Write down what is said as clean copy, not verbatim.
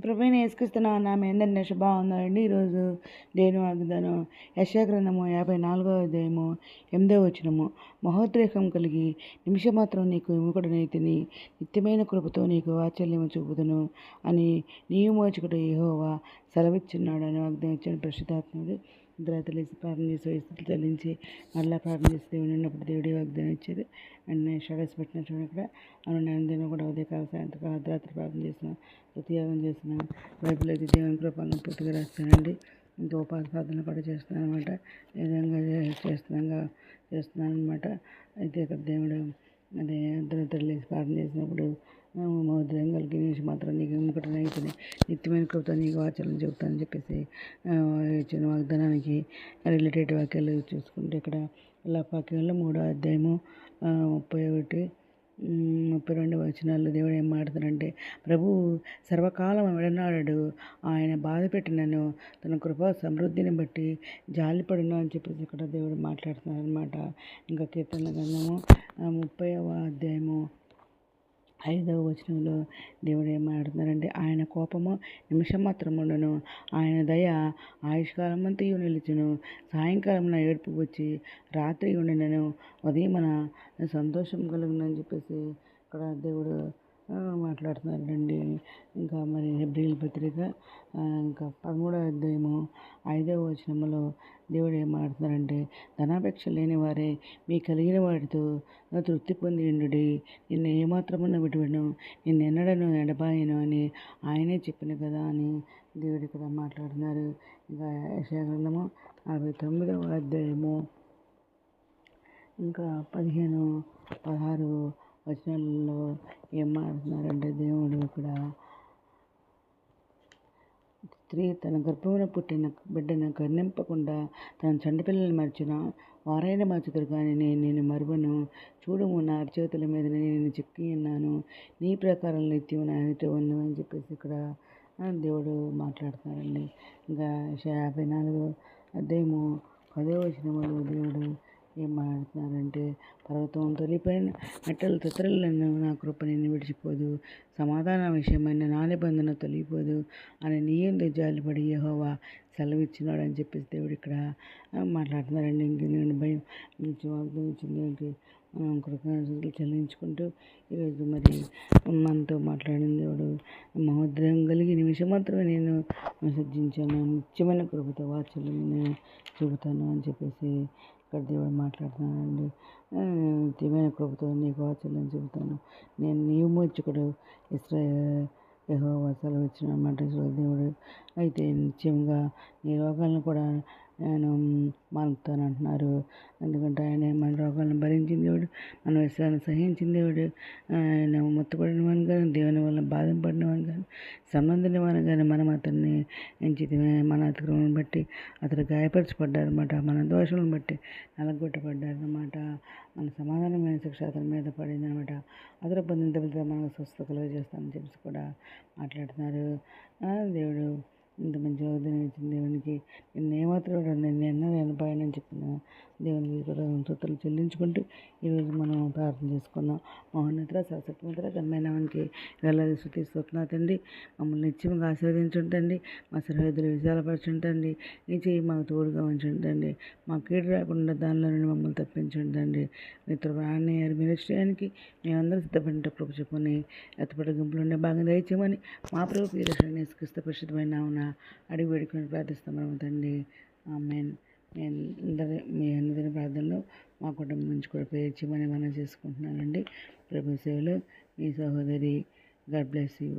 ప్రభువైన యేసుక్రీస్తునామమున నా మీ అందరిని శుభవందనాలండి. ఈరోజు దేవుని వాగ్దానం యెషయా గ్రంథము 54వ అధ్యాయము 8వ వచనము. మహోద్రేకం కలిగి నిమిషమాత్రం నీకు విముఖుడనైతిని, నిత్యమైన కృపతో నీకు వాత్సల్యము చూపుదును అని నీ విమోచకుడు యెహోవా సెలవిచ్చున్నాడని వాగ్దానం ఇచ్చిన పరిశుద్ధాత్ముడు తెలిసి ప్రార్థన చేసి వయసులు చెల్లించి మళ్ళీ ప్రార్థన చేసి దేవుడు ఉన్నప్పుడు దేవుడి వాగ్దానం ఇచ్చారు. అండ్ నేను షడస్ పెట్టిన చూడండి ఇక్కడ అవును. నేను కూడా ఉదయకాల సాయంత్రకాల అర్ధరాత్రి ప్రార్థన చేసిన, స్తుతియాగం చేసిన, బైబిల్ అయితే దేవుని కృపలను పూర్తిగా రాస్తానండి. ఇంకా ఉపాధి ప్రార్థన కూడా చేస్తున్నాను అనమాట. ఈ విధంగా చేస్తున్నాను అనమాట. అయితే ఇక్కడ దేవుడు అదే అర్ధరాత్రి లేచి ప్రార్థన చేసినప్పుడు మహోదయం కలిగి మాత్రం నీకు విముఖుడనైతిని, నిత్యమైన కృపతో నీకు వాత్సల్యం చెబుతానని చెప్పేసి ఇచ్చిన వాగ్దానానికి రిలేటెడ్ వాక్యాలు చూసుకుంటే ఇక్కడ వాక్యంలో 3వ అధ్యాయము 31, 32 వచనాలు దేవుడు ఏం మాట్లాడుతారంటే, ప్రభువు సర్వకాలం విడనాడడు, ఆయన బాధ పెట్టినను తన కృపా సమృద్ధిని బట్టి జాలిపడును అని చెప్పేసి ఇక్కడ దేవుడు మాట్లాడుతున్నారు అనమాట. ఇంకా కీర్తన గ్రంథము 30వ అధ్యాయము 5వ వచనంలో దేవుడు ఏం మాట్లాడుతున్నారంటే, ఆయన కోపము నిమిషం మాత్రం ఉండను, ఆయన దయ ఆయుష్కాలం అంతయు నిలుచును, సాయంకాలం ఏడుపు వచ్చి రాత్రి ఉండినను ఉదయమున సంతోషం కలుగునని చెప్పేసి ఇక్కడ దేవుడు మాట్లాడుతున్నారండి. ఇంకా మరి హెబ్రీయుల పత్రిక ఇంకా 13వ అధ్యాయము 5వ వచనములో దేవుడు ఏం మాట్లాడుతున్నారంటే, ధనాపేక్ష లేని వారే మీ కలిగిన వాటితో తృప్తి పొంది ఉండుడి, నిన్ను ఏమాత్రమున విడువను, నిన్ను ఎన్నడను ఎడబాయను అని ఆయనే చెప్పిన కదా అని దేవుడు ఇక్కడ మాట్లాడుతున్నారు. ఇంకా యెషయా గ్రంథము 49వ అధ్యాయము ఇంకా 15, 16 వచనాలలో ఏం మాట్లాడుతున్నారంటే, దేవుడు ఇక్కడ స్త్రీ తన గర్భమున పుట్టిన బిడ్డను కరుణింపకుండా తన చంటి పిల్లల్ని మర్చిన వారైనా మర్చుతారు, కానీ నేను మరువను. చూడుము, నా అరచేతుల మీద నేను చెక్కి ఉన్నాను, నీ ప్రకారం నిత్యం నా ఎదుట ఉన్నాను అని చెప్పేసి ఇక్కడ దేవుడు మాట్లాడుతున్నారండి. ఇంకా 54వ అధ్యాయము 10వ వచనములో దేవుడు ఏం మాట్లాడుతున్నారంటే, పర్వతం తొలిపోయిన మెట్టలు తొత్తరలను నా కృప నిన్ను విడిచిపోదు, సమాధాన విషయమైన నా నిబంధన తొలిగిపోదు అని నీ యందు జాలిపడి యెహోవా సెలవిచ్చినాడు అని చెప్పేసి దేవుడు ఇక్కడ మాట్లాడుతున్నారండి. ఇంక నేను భయం నుంచి వాగ్దానం ఇచ్చింది కృతజ్ఞతలు చెల్లించుకుంటూ ఈరోజు మరి మనతో మాట్లాడిన దేవుడు మహోద్రేకం కలిగి నిమిషం మాత్రమే నేను విసర్జించాను, నిత్యమైన కృపతో వాత్సల్యం నేను చెబుతాను అని చెప్పేసి ఇక్కడ దేవుడు మాట్లాడుతున్నానండి. నిత్యమైన కృపతో నీకు వాత్సల్యం చెబుతాను, నేను నీ విమోచకుడు యెహోవా సెలవిచ్చిన అన్నమాట దేవుడు. అయితే నిత్యంగా నీ రోగాలను కూడా నేను మానుతానంటున్నారు. ఎందుకంటే ఆయన మన రోగాలను భరించిన దేవుడు, మన విషయాన్ని సహించిన దేవుడు. ఆయన మొత్తపడిన వాని కానీ, దేవుని వల్ల బాధపడిన వాని కానీ, సంబంధించిన వాని కానీ మనం అతన్ని ఎంచితమే. మన అతిక్రమం బట్టి అతడు గాయపరచబడ్డారన్నమాట, మన దోషాలను బట్టి నలగొట్టబడ్డారన్నమాట, మన సమాధానమైన శిక్ష అతని మీద పడిందనమాట, అతడు పొందిన దెబ్బలతో మనకు స్వస్థత కలుగజేస్తానని చెప్పి కూడా మాట్లాడుతున్నారు. దేవుడు ఇంత మంచి వాగ్దానం ఇచ్చిన దేవునికి నిన్ను ఏమాత్రం నేను ఎన్నో ఎనపాయనని చెప్పిన దేవునికి కూడా స్తుతులు చెల్లించుకుంటూ ఈరోజు మనం ప్రార్థన చేసుకుందాం. మహోన్నత సరస్వతిమంతర ఘనమైనవానికి వేలాది స్తుతి స్తోత్రాలు తండ్రి. మమ్మల్ని నిత్యంగా ఆశీర్వదించుంటండి, మా సరిహద్దులు విశాలపరచుంటండి, నీ చేయి మాకు తోడుగా ఉంచుంటండి, మా కీడు రాకుండా దానిలో నుండి మమ్మల్ని తప్పించుంటండి. మిత్ర ప్రాణాన్ని అడ్మినిస్ట్రేషన్కి మేమందరూ సిద్ధపడిన కృప చెప్పుకొని ఎత్తపడి గుంపులు ఉండే భాగం దయచేయమని మా ప్రభు యేసు క్రీస్తు పరిశుద్ధమైన నామమున అడిగి వేడుకొని ప్రార్థిస్తాం తండ్రి. ఆమేన్. మీ అందరి ప్రార్థనలో మా కుటుంబం నుంచి కూడా ప్రేయర్ చేయమని మనం చేసుకుంటున్నానండి. ప్రభు సేవలో మీ సహోదరి. God bless you.